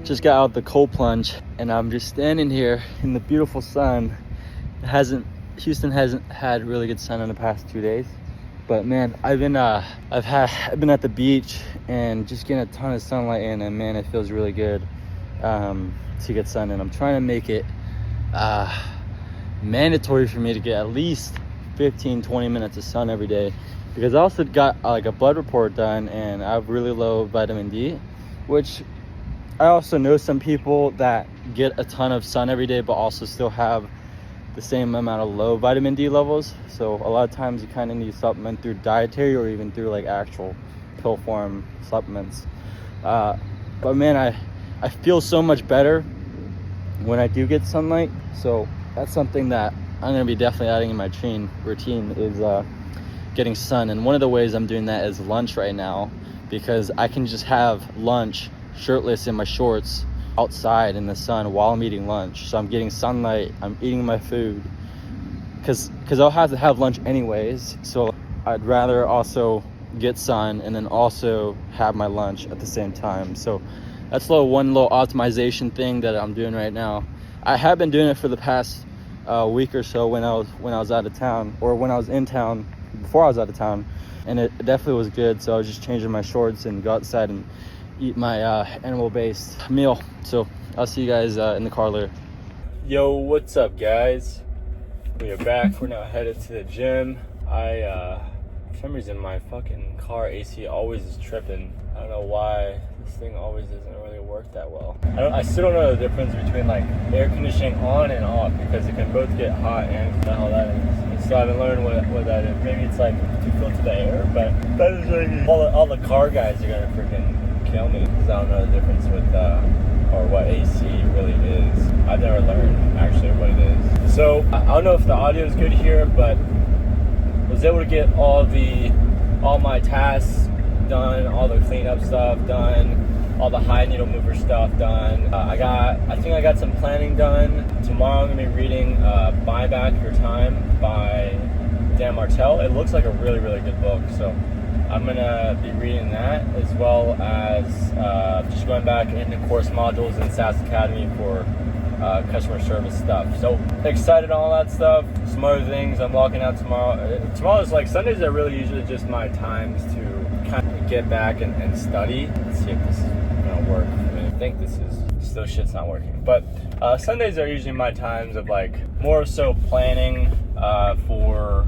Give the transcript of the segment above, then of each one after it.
just got out the cold plunge and I'm just standing here in the beautiful sun. Houston hasn't had really good sun in the past 2 days, but man, I've been at the beach and just getting a ton of sunlight in, and man, it feels really good to get sun in. I'm trying to make it mandatory for me to get at least 15-20 minutes of sun every day, because I also got like a blood report done and I have really low vitamin D, which I also know some people that get a ton of sun every day but also still have the same amount of low vitamin D levels. So a lot of times you kind of need supplement through dietary or even through like actual pill form supplements. But man, I feel so much better when I do get sunlight. So that's something that I'm going to be definitely adding in my routine is getting sun. And one of the ways I'm doing that is lunch right now, because I can just have lunch shirtless in my shorts outside in the sun while I'm eating lunch. So I'm getting sunlight, I'm eating my food, because I'll have to have lunch anyways. So I'd rather also get sun and then also have my lunch at the same time. So that's one little optimization thing that I'm doing right now. I have been doing it for the past week or so when I was out of town, or when I was in town before I was out of town, and it definitely was good. So I was just changing my shorts and go outside and eat my animal-based meal. So I'll see you guys in the car later. Yo, what's up, guys? We are back. We're now headed to the gym. For some reason my fucking car AC always is tripping. I don't know why this thing always doesn't really work that well. I still don't know the difference between like air conditioning on and off, because it can both get hot and what the hell that is. So I haven't learned what that is. Maybe it's like to filter the air, but that is like all the car guys are gonna freaking kill me, because I don't know the difference with or what AC really is. I've never learned actually what it is. So I don't know if the audio is good here, but I was able to get all my tasks done, all the cleanup stuff done, all the high needle mover stuff done. I think I got some planning done. Tomorrow I'm gonna be reading Buy Back Your Time by Dan Martell. It looks like a really, really good book, so I'm gonna be reading that, as well as just going back into course modules in SaaS Academy for customer service stuff. So excited on all that stuff. Some other things I'm walking out tomorrow. Tomorrow's like, Sundays are really usually just my times to kind of get back and study. Let's see if this is gonna work. I think this is still shit's not working. But Sundays are usually my times of like more so planning for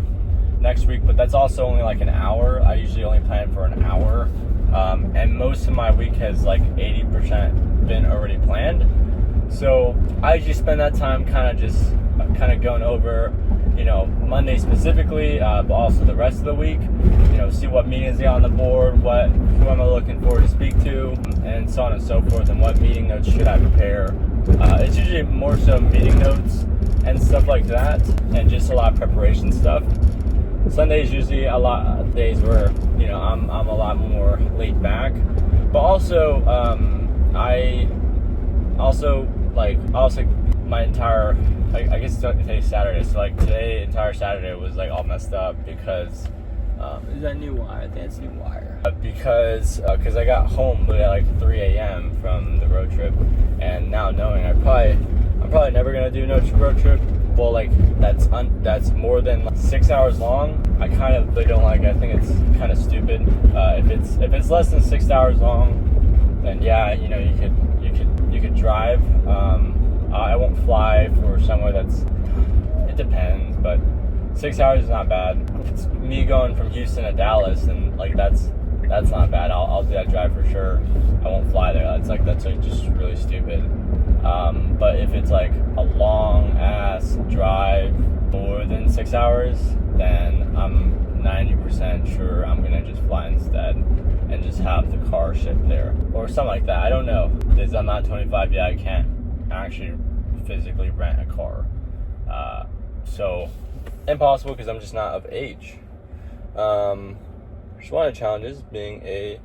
next week, but that's also only like an hour. I usually only plan for an hour, and most of my week has like 80% been already planned. So I usually spend that time kind of going over, Monday specifically, but also the rest of the week. See what meetings are on the board, who am I looking forward to speak to, and so on and so forth, and what meeting notes should I prepare. It's usually more so meeting notes and stuff like that, and just a lot of preparation stuff. Sunday is usually a lot of days where I'm a lot more laid back, but also my entire, I guess today's Saturday, so like today entire Saturday was like all messed up because is that new wire? I think it's new wire. Because I got home at like 3 a.m. from the road trip, and now knowing I'm probably never gonna do no road trip. Well, like that's more than 6 hours long. I kind of really don't like it. I think it's kind of stupid. If it's less than 6 hours long, then yeah, you could drive. I won't fly for somewhere it depends, but 6 hours is not bad. If it's me going from Houston to Dallas, and like that's not bad. I'll do that drive for sure. I won't fly there. That's just really stupid. But if it's like a long ass drive more than 6 hours, then I'm 90% sure I'm gonna just fly instead and just have the car shipped there or something like that. I don't know, because I'm not 25 yet. I can't actually physically rent a car, so impossible because I'm just not of age. Just one of the challenges being a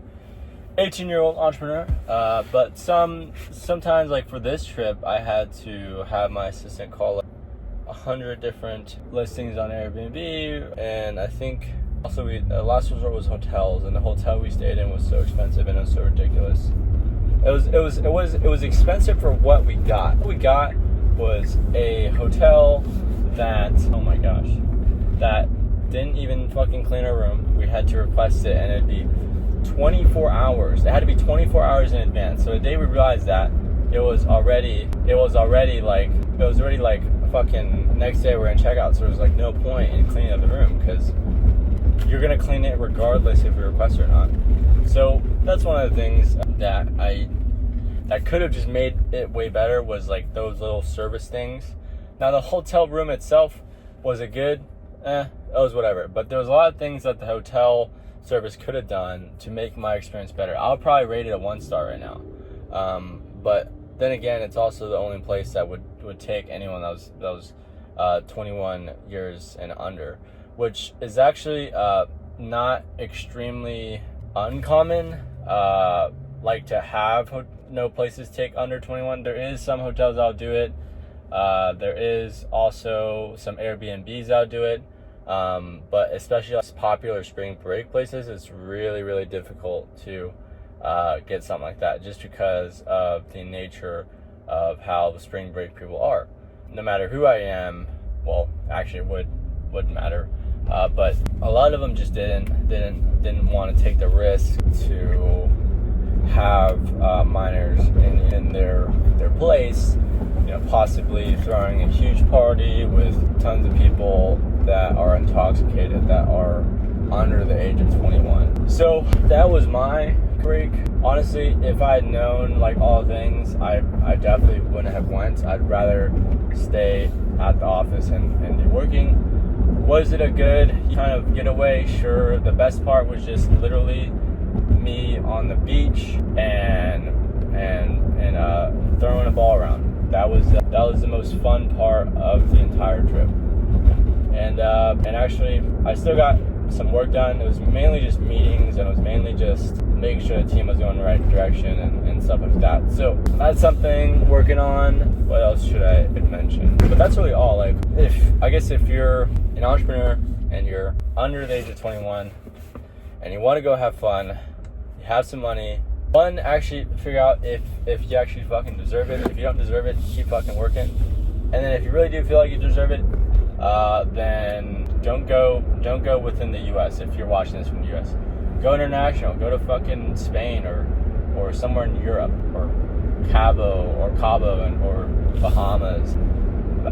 18-year-old entrepreneur, but sometimes like for this trip I had to have my assistant call 100 different listings on Airbnb, and I think also the last resort was hotels, and the hotel we stayed in was so expensive and it was so ridiculous It was expensive for what we got. What we got was a hotel that, oh my gosh, that didn't even fucking clean our room. We had to request it, and it'd be 24 hours. It had to be 24 hours in advance. So the day we realized that, it was already like fucking next day we're gonna check out. So there was like no point in cleaning up the room, because you're gonna clean it regardless if you request it or not. So that's one of the things that could have just made it way better, was like those little service things. Now the hotel room itself, was it good? It was whatever. But there was a lot of things that the hotel service could have done to make my experience better. I would probably rate it a 1-star right now. But then again, it's also the only place that would take anyone that was 21 years and under, which is actually not extremely uncommon. Like to have no places take under 21. There is some hotels that'll do it. There is also some Airbnbs that'll do it. But especially like popular spring break places, it's really, really difficult to get something like that, just because of the nature of how the spring break people are. No matter who I am, well, actually it wouldn't matter. But a lot of them just didn't want to take the risk to have minors in their place, possibly throwing a huge party with tons of people that are intoxicated, that are under the age of 21. So that was my break. Honestly, if I had known like all things, I definitely wouldn't have went. I'd rather stay at the office and be working. Was it a good kind of getaway? Sure. The best part was just literally me on the beach and throwing a ball around. That was the most fun part of the entire trip. And actually, I still got some work done. It was mainly just meetings, and it was mainly just making sure the team was going the right direction and stuff like that. So that's something working on. What else should I mention? But that's really all. Like, if you're an entrepreneur and you're under the age of 21 and you want to go have fun, you have some money, one, actually figure out if you actually fucking deserve it. If you don't deserve it, keep fucking working. And then if you really do feel like you deserve it, then don't go within the US. If you're watching this from the US, go international. Go to fucking Spain or somewhere in Europe, or Cabo or Bahamas.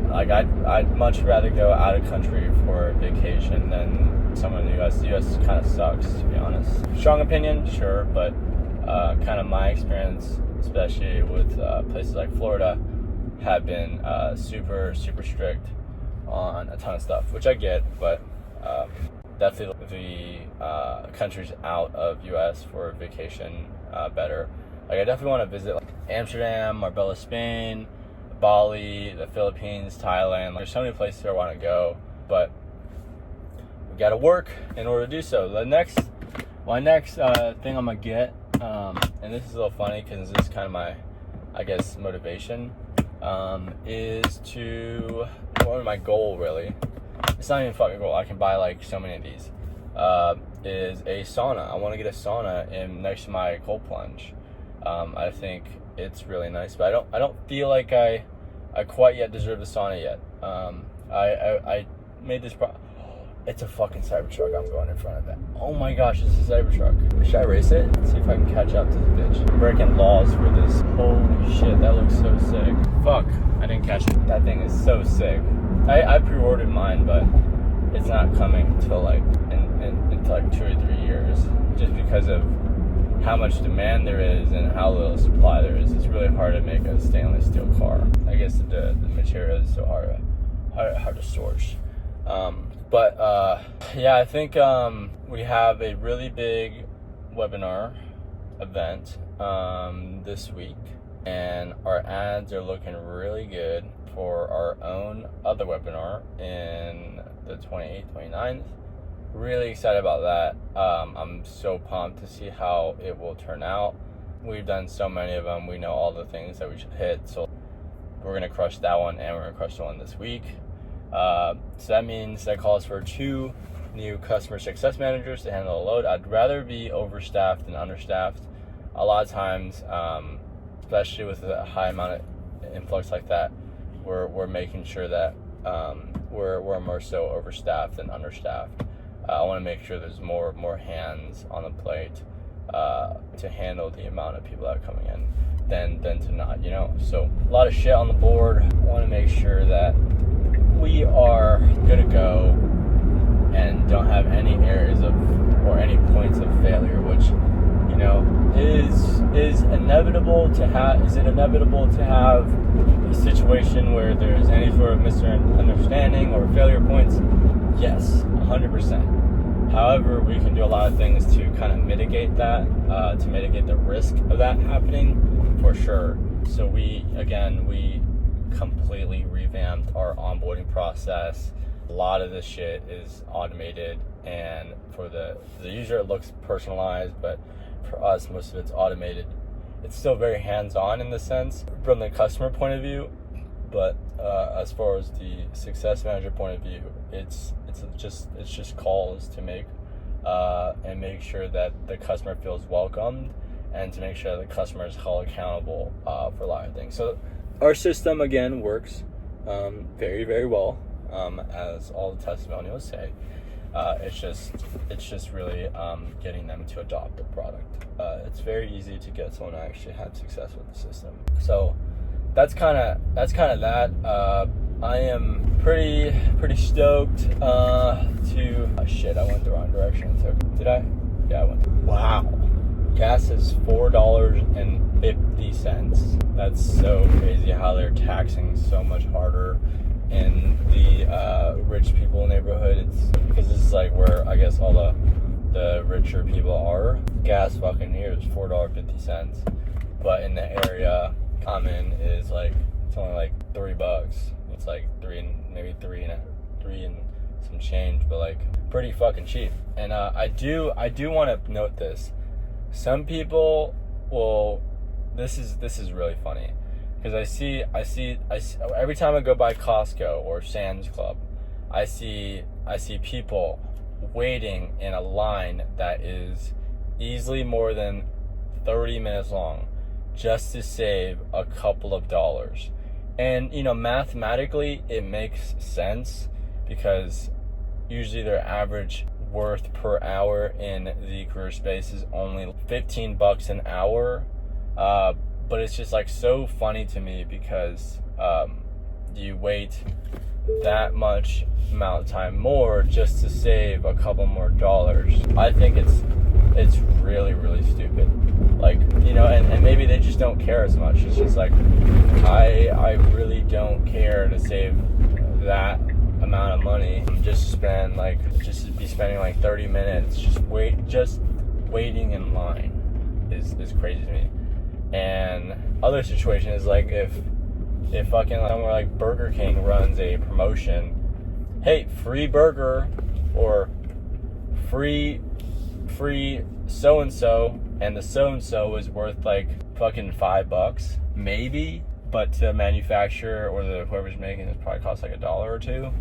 Like I'd much rather go out of country for a vacation than somewhere in the US. The US kind of sucks, to be honest. Strong opinion, sure, but kind of my experience, especially with places like Florida, have been super, super strict on a ton of stuff, which I get, but definitely the countries out of US for vacation better. Like, I definitely want to visit like Amsterdam, Marbella, Spain, Bali, the Philippines, Thailand. There's so many places I want to go, but we got to work in order to do so. My next thing I'm gonna get, and this is a little funny because this is kind of my, I guess, motivation, is to, or my goal really, it's not even a fucking goal, I can buy like so many of these, is a sauna. I want to get a sauna next to my cold plunge. I think it's really nice, but I don't feel like I quite yet deserve the sauna yet. I made this it's a fucking Cybertruck. I'm going in front of that. Oh my gosh, it's a Cybertruck. Should I race it? Let's see if I can catch up to the bitch. Breaking laws for this. Holy shit, that looks so sick. Fuck, I didn't catch it. That thing is so sick. I pre-ordered mine, but it's not coming until like into like 2 or 3 years, just because of how much demand there is and how little supply there is. It's really hard to make a stainless steel car. I guess the material is so hard to source. But yeah, I think we have a really big webinar event this week, and our ads are looking really good for our own other webinar in the 28th, 29th. Really excited about that. I'm so pumped to see how it will turn out. We've done so many of them. We know all the things that we should hit, so we're gonna crush that one, and we're gonna crush the one this week. So that means that calls for 2 new customer success managers to handle the load. I'd rather be overstaffed than understaffed. A lot of times especially with a high amount of influx like that, we're making sure that we're more so overstaffed than understaffed. I want to make sure there's more hands on the plate to handle the amount of people that are coming in than to not, you know. So a lot of shit on the board. I want to make sure that we are good to go and don't have any areas of or any points of failure, which, you know, is inevitable to have. Is it inevitable to have a situation where there's any sort of misunderstanding or failure points? Yes, 100%. However, we can do a lot of things to kind of mitigate that, to mitigate the risk of that happening, for sure. So we completely revamped our onboarding process. A lot of this shit is automated, and for the user it looks personalized, but for us most of it's automated. It's still very hands-on in the sense from the customer point of view, but as far as the success manager point of view, it's just calls to make and make sure that the customer feels welcomed, and to make sure the customer is held accountable for a lot of things. So our system again works very, very well, as all the testimonials say. It's just really getting them to adopt the product. It's very easy to get someone to actually have success with the system. So that's kind of that. I am pretty stoked to. Oh shit! I went the wrong direction. So did I? Yeah, I went. Wow. Gas is $4.50. That's so crazy how they're taxing so much harder in the rich people neighborhood. It's because this is like where I guess all the richer people are. Gas fucking here is $4.50, but in the area I'm in is like it's only like $3. It's like three and some change, but like pretty fucking cheap. And I do want to note this. Some people will. This is really funny, because I see every time I go by Costco or Sam's Club, I see people waiting in a line that is easily more than 30 minutes long just to save a couple of dollars. And you know, mathematically it makes sense, because usually their average worth per hour in the career space is only $15 an hour. But it's just like so funny to me, because you wait that much amount of time more just to save a couple more dollars. I think it's really, really stupid. Like, you know, and maybe they just don't care as much. It's just like I really don't care to save that amount of money. Just be spending like 30 minutes just waiting in line is crazy to me. And other situation is like if fucking somewhere like Burger King runs a promotion, hey, free burger or free so-and-so, and the so-and-so is worth like fucking $5 maybe, but to the manufacturer or whoever's making it probably costs like $1 or $2,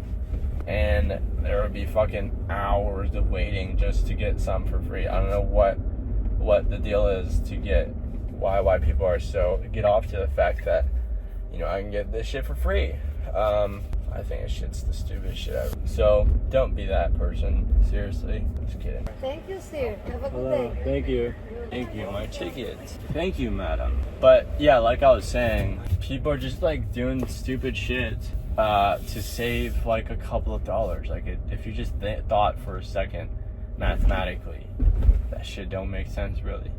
and there would be fucking hours of waiting just to get some for free. I don't know what the deal is to get why people are so get off to the fact that, you know, I can get this shit for free. I think this shit's the stupidest shit ever. So don't be that person. Seriously. Just kidding. Thank you, sir. Have a good Hello. day. Thank you. Thank you. My tickets. Thank you, madam. But yeah, like I was saying, people are just like doing stupid shit to save like a couple of dollars. Like if you just thought for a second mathematically, that shit don't make sense really.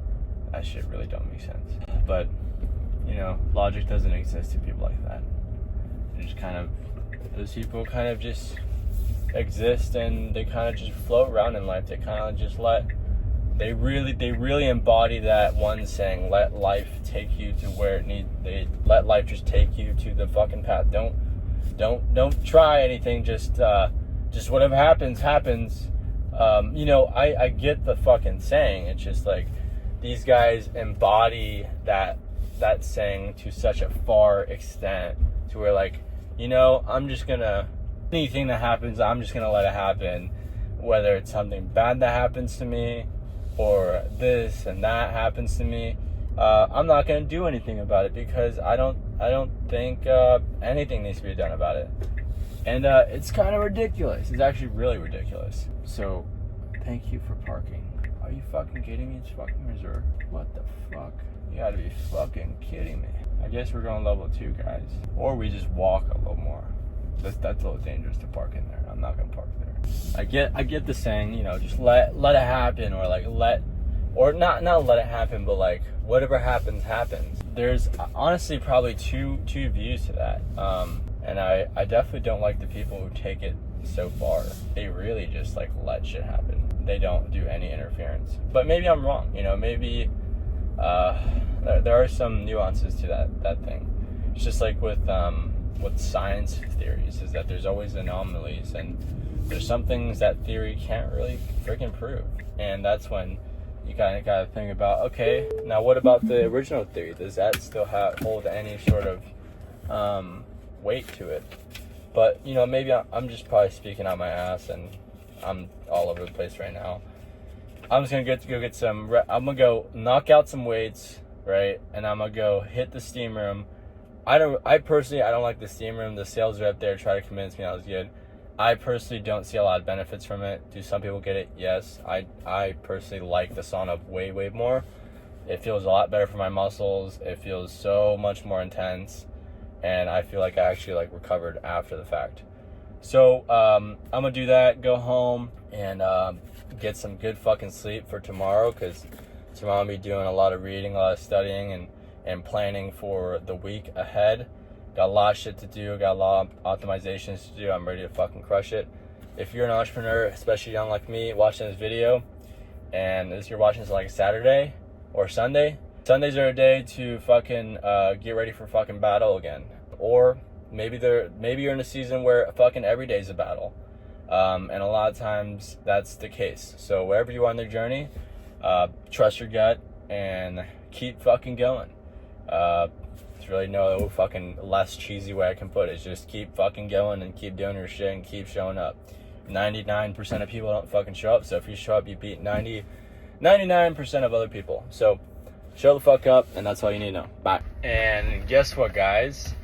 That shit really don't make sense. But, you know, logic doesn't exist to people like that. Those people kind of just exist, and they kind of just float around in life. They kind of just they really embody that one saying, let life take you to where it needs, let life just take you to the fucking path. Don't try anything, just whatever happens. You know, I get the fucking saying. It's just like, these guys embody that saying to such a far extent, to where like, you know, anything that happens, I'm just gonna let it happen, whether it's something bad that happens to me or this and that happens to me. I'm not gonna do anything about it because I don't think anything needs to be done about it. And it's kind of ridiculous. It's actually really ridiculous. So, thank you for parking. Are you fucking kidding me? It's fucking reserved. What the fuck? You gotta be fucking kidding me. I guess we're going level 2, guys. Or we just walk a little more. That's a little dangerous to park in there. I'm not gonna park there. I get the saying, you know, just let it happen, or like not let it happen, but like whatever happens. There's honestly probably two views to that. And I definitely don't like the people who take it so far. They really just like let shit happen. They don't do any interference. But maybe I'm wrong. You know, maybe there are some nuances to that thing. It's just like with science theories, is that there's always anomalies, and there's some things that theory can't really freaking prove. And that's when you kind of got to think about, okay, now what about the original theory? Does that still hold any sort of weight to it? But, you know, maybe I'm just probably speaking out my ass, and I'm all over the place right now. I'm just gonna go get some. I'm gonna go knock out some weights, right? And I'm gonna go hit the steam room. I personally don't like the steam room. The sales rep there tried to convince me that was good. I personally don't see a lot of benefits from it. Do some people get it? Yes. I personally like the sauna way more. It feels a lot better for my muscles. It feels so much more intense, and I feel like I actually like recovered after the fact. So I'm gonna do that, go home, and get some good fucking sleep for tomorrow, because tomorrow I'll be doing a lot of reading, a lot of studying, and planning for the week ahead. Got a lot of shit to do, got a lot of optimizations to do. I'm ready to fucking crush it. If you're an entrepreneur, especially young like me, watching this video, and you're watching this like Saturday or Sunday, Sundays are a day to fucking get ready for fucking battle again. Or maybe you're in a season where fucking every day is a battle. And a lot of times that's the case. So wherever you are on the journey, trust your gut and keep fucking going. There's really no fucking less cheesy way I can put it. It's just keep fucking going and keep doing your shit and keep showing up. 99% of people don't fucking show up. So if you show up, you beat 99% of other people. So show the fuck up, and that's all you need to know. Bye. And guess what, guys?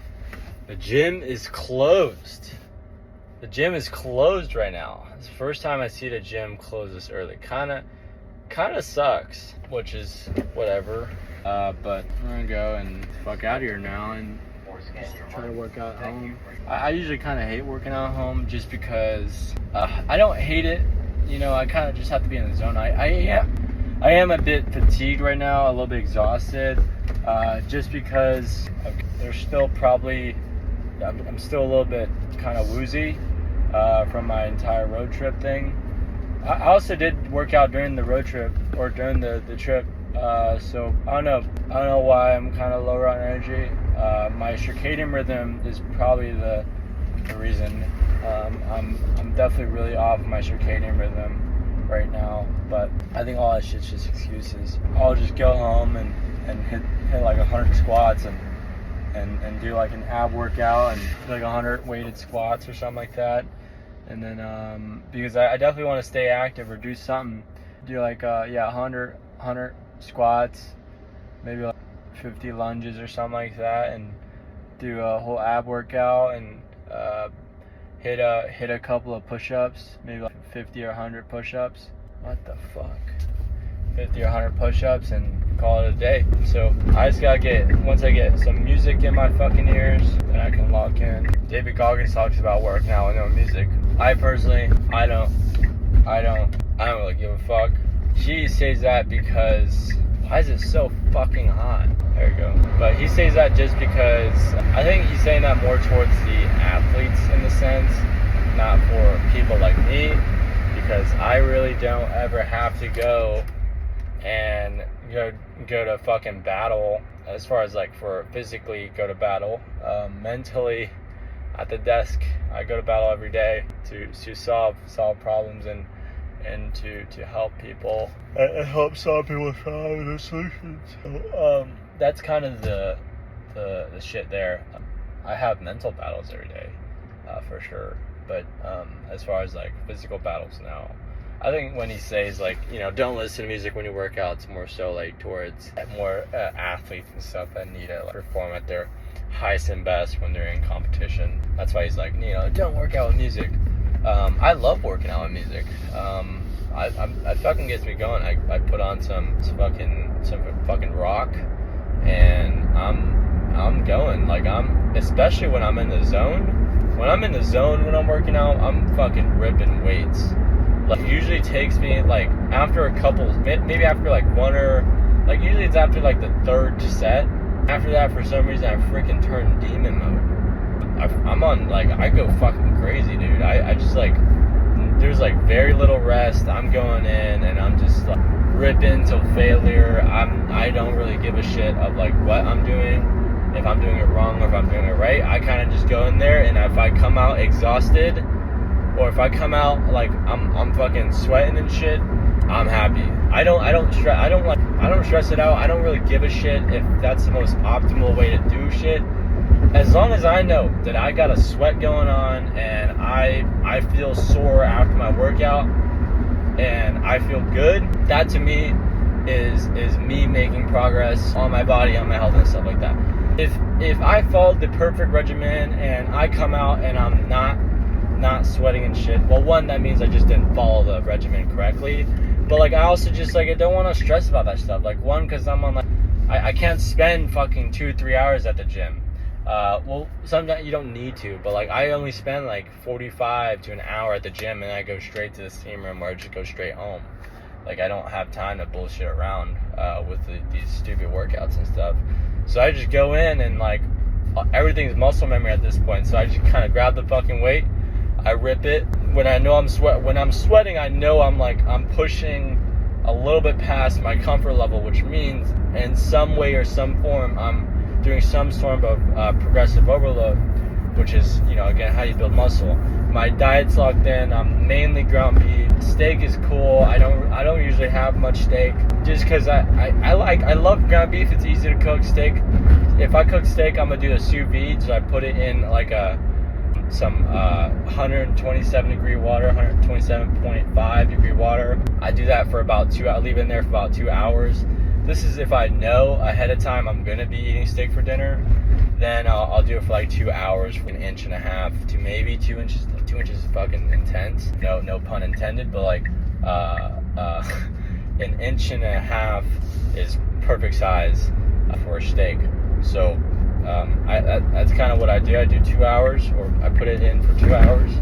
The gym is closed. The gym is closed right now. It's the first time I see the gym close this early. Kinda sucks, which is whatever. But we're gonna go and fuck out of here now and just try to work out at home. I usually kind of hate working out at home just because I don't hate it. You know, I kind of just have to be in the zone. I am a bit fatigued right now, a little bit exhausted, just because there's still probably, I'm still a little bit kind of woozy from my entire road trip thing. I also did work out during the road trip, or during the trip, so I don't know why I'm kind of lower on energy. My circadian rhythm is probably the reason. I'm definitely really off my circadian rhythm right now, but I think all that shit's just excuses. I'll just go home and hit like 100 squats and do like an ab workout and do like 100 weighted squats or something like that. And then because I definitely want to stay active or do something, do like 100 squats, maybe like 50 lunges or something like that, and do a whole ab workout, and hit a couple of push-ups, maybe like 50 or 100 push-ups. What the fuck? 50 or 100 push-ups and call it a day. So I just gotta once I get some music in my fucking ears, then I can lock in. David Goggins talks about working out with no music. I personally, I don't really give a fuck. She says that because, why is it so fucking hot? There you go. But he says that just because, I think he's saying that more towards the athletes in the sense, not for people like me, because I really don't ever have to go and go to fucking battle, as far as like for physically go to battle. Mentally at the desk, I go to battle every day to solve problems and to help people and help solve people's problems and solutions. So, that's kind of the shit there. I have mental battles every day, for sure. But as far as like physical battles now, I think when he says like, you know, don't listen to music when you work out, it's more so like towards more athletes and stuff that need to like, perform at their highest and best when they're in competition. That's why he's like, you know, don't work out with music. I love working out with music. I fucking gets me going. I put on some fucking rock, and I'm going. Like especially when I'm in the zone. When I'm in the zone when I'm working out, I'm fucking ripping weights. Like, it usually takes me, like, after a couple, maybe after, like, one or, like, usually it's after, like, the third set. After that, for some reason, I freaking turn demon mode. I'm on, like, I go fucking crazy, dude. I just, like, there's, like, very little rest. I'm going in, and I'm just, like, ripping till failure. I don't really give a shit of, like, what I'm doing, if I'm doing it wrong or if I'm doing it right. I kind of just go in there, and if I come out exhausted, or if I come out like I'm fucking sweating and shit, I'm happy. I don't stress it out. I don't really give a shit if that's the most optimal way to do shit. As long as I know that I got a sweat going on and I feel sore after my workout and I feel good, that to me is me making progress on my body, on my health and stuff like that. If I followed the perfect regimen and I come out and I'm not sweating and shit, well, one, that means I just didn't follow the regimen correctly, but like I also just like I don't want to stress about that stuff. Like, one, because I'm on like I can't spend fucking 2-3 hours at the gym. Well, sometimes you don't need to, but like I only spend like 45 to an hour at the gym, and I go straight to the steam room or I just go straight home. Like, I don't have time to bullshit around with these stupid workouts and stuff. So I just go in and like everything's muscle memory at this point. So I just kind of grab the fucking weight, I rip it. When I know I'm sweating, I know I'm pushing a little bit past my comfort level, which means in some way or some form I'm doing some sort of progressive overload, which is, you know, again, how you build muscle. My diet's locked in. I'm mainly ground beef. Steak is cool. I don't usually have much steak, just because I love ground beef. It's easy to cook. Steak, if I cook steak, I'm gonna do a sous vide. So I put it in like some 127 degree water, 127.5 degree water. I do that for about 2 hours. I leave it in there for about 2 hours. This is if I know ahead of time I'm gonna be eating steak for dinner. Then I'll do it for like 2 hours, for 1.5 inches to maybe 2 inches. 2 inches is fucking intense. No pun intended, but like 1.5 inches is perfect size for a steak. So that's kind of what I do. I do 2 hours, or I put it in for 2 hours,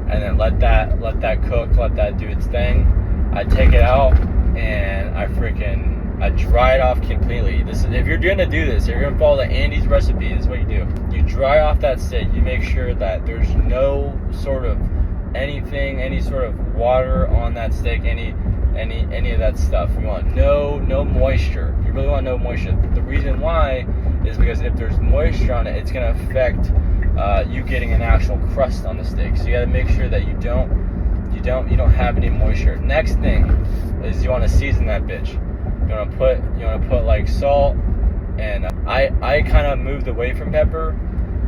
and then let that cook, let that do its thing. I take it out and I dry it off completely. This is, if you're gonna do this, if you're gonna follow the Andy's recipe, this is what you do. You dry off that steak. You make sure that there's no sort of anything, any sort of water on that steak, any of that stuff. You want no moisture. You really want no moisture. The reason why is because if there's moisture on it, it's gonna affect you getting an actual crust on the steak. So you gotta make sure that you don't have any moisture. Next thing is you want to season that bitch. You want to put like salt, and I kind of moved away from pepper.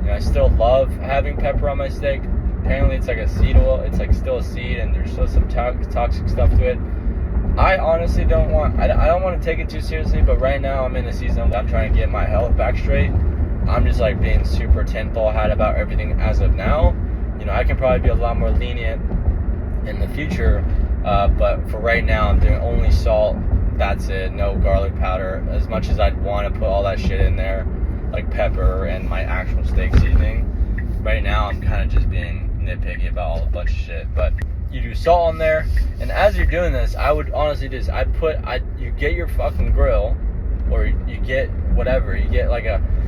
You know, I still love having pepper on my steak. Apparently it's like a seed oil. It's like still a seed, and there's still some toxic stuff to it. I honestly don't want to take it too seriously, but right now I'm in a season I'm trying to get my health back straight. I'm just like being super tinfoil hat about everything as of now. You know, I can probably be a lot more lenient in the future, but for right now I'm doing only salt. That's it. No garlic powder. As much as I'd want to put all that shit in there, like pepper and my actual steak seasoning, right now I'm kind of just being nitpicky about all a bunch of shit. But you do salt on there, and as you're doing this, I would honestly do this. You get your fucking grill, or you get whatever. You get like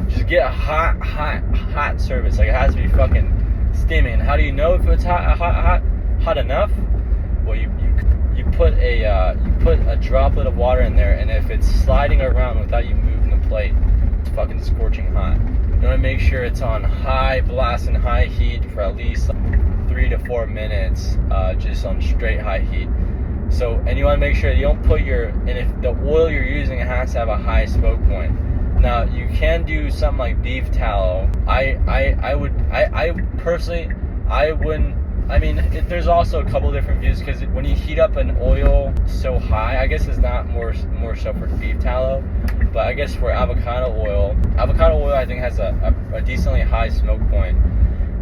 just get a hot service. Like, it has to be fucking steaming. How do you know if it's hot enough? Well, you put a droplet of water in there, and if it's sliding around without you moving the plate, it's fucking scorching hot. You want to make sure it's on high blast and high heat for at least 3 to 4 minutes, just on straight high heat. So, and you want to make sure you don't put and if the oil you're using has to have a high smoke point. Now, you can do something like beef tallow. I personally, I wouldn't I mean, there's also a couple different views, because when you heat up an oil so high, I guess it's not more so for beef tallow, but I guess for avocado oil I think has a decently high smoke point,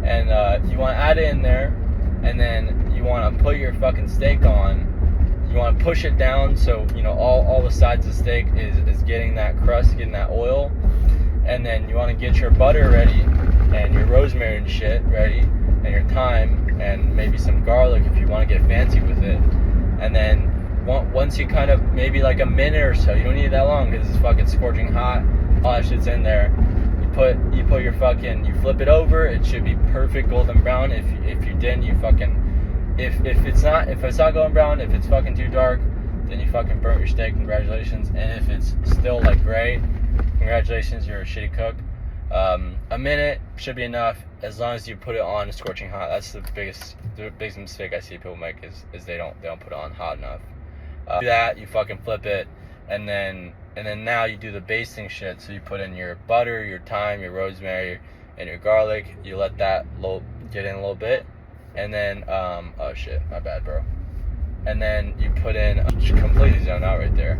and you want to add it in there, and then you want to put your fucking steak on. You want to push it down so all the sides of the steak is getting that crust, getting that oil, and then you want to get your butter ready and your rosemary and shit ready, and your thyme, and maybe some garlic if you want to get fancy with it. And then once you kind of, maybe like a minute or so, you don't need it that long because it's fucking scorching hot, all that shit's in there. You put your fucking, you flip it over, it should be perfect golden brown. If you didn't, you fucking, if it's not golden brown, if it's fucking too dark, then you fucking burnt your steak, congratulations. And if it's still like gray, congratulations, you're a shitty cook. A minute should be enough, as long as you put it on scorching hot. That's the biggest mistake I see people make is they don't put it on hot enough. Do that, you fucking flip it, and then now you do the basting shit. So you put in your butter, your thyme, your rosemary, and your garlic. You let that get in a little bit, and then oh shit, my bad, bro. And then you put in, completely zoned out right there.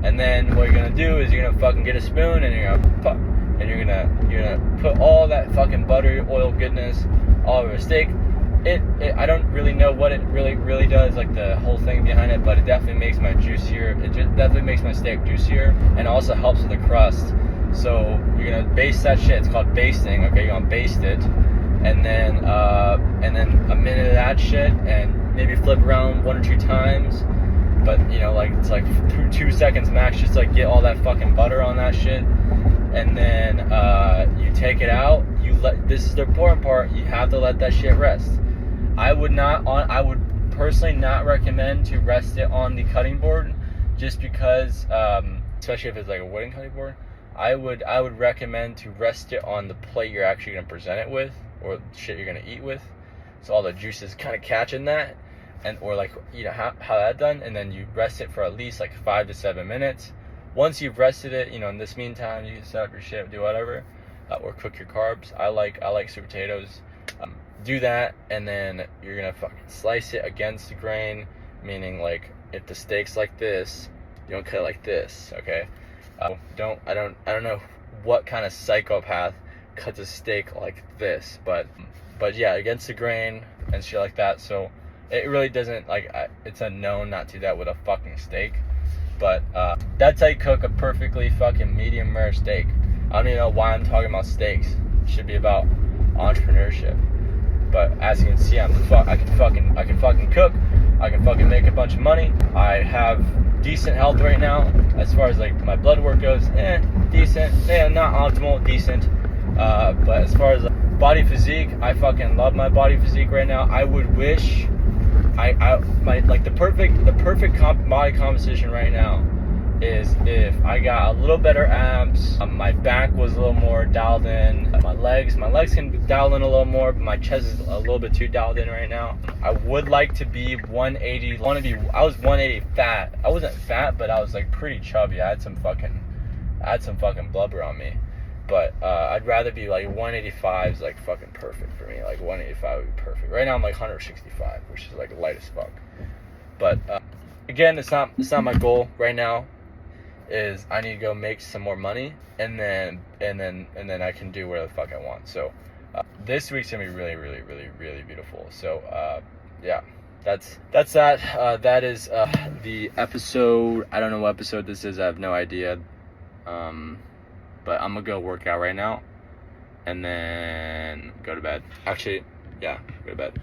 And then what you're gonna do is you're gonna fucking get a spoon, and you're gonna put all that fucking butter, oil goodness all over a steak. I don't really know what it really does, like the whole thing behind it, but it definitely makes my definitely makes my steak juicier, and also helps with the crust. So you're gonna baste that shit. It's called basting. Okay, you're gonna baste it, and then a minute of that shit, and maybe flip around 1 or 2 times. But like it's like 2 seconds max, just like get all that fucking butter on that shit. And then you take it out. This is the important part. You have to let that shit rest. I would personally not recommend to rest it on the cutting board, just because, especially if it's like a wooden cutting board. I would recommend to rest it on the plate you're actually gonna present it with, or shit you're gonna eat with, so all the juices kind of catch in that, or like how that done, and then you rest it for at least like 5 to 7 minutes. Once you've rested it, in this meantime, you can set up your shit, do whatever, or cook your carbs. I like sweet potatoes. Do that, and then you're gonna fucking slice it against the grain, meaning like if the steak's like this, you don't cut it like this, okay? I don't know what kind of psychopath cuts a steak like this, but yeah, against the grain and shit like that. So it really doesn't, it's a no not to do that with a fucking steak. But that's how you cook a perfectly fucking medium rare steak. I don't even know why I'm talking about steaks. It should be about entrepreneurship. But as you can see, I can fucking cook. I can fucking make a bunch of money. I have decent health right now, as far as like my blood work goes. Decent. Not optimal, decent. But as far as body physique, I fucking love my body physique right now. I would wish the perfect body composition right now is if I got a little better abs, my back was a little more dialed in, my legs can dial in a little more, but my chest is a little bit too dialed in right now. I would like to be 180. I was 180 fat. I wasn't fat, but I was like pretty chubby. I had some fucking blubber on me. But I'd rather be like 185 is like fucking perfect for me. Like 185 would be perfect. Right now I'm like 165, which is like light as fuck. But again, it's not my goal right now. Is I need to go make some more money, and then I can do whatever the fuck I want. So this week's gonna be really, really, really, really beautiful. So yeah, that's that. That is the episode. I don't know what episode this is. I have no idea. But I'm gonna go work out right now, and then go to bed. Actually, yeah, go to bed.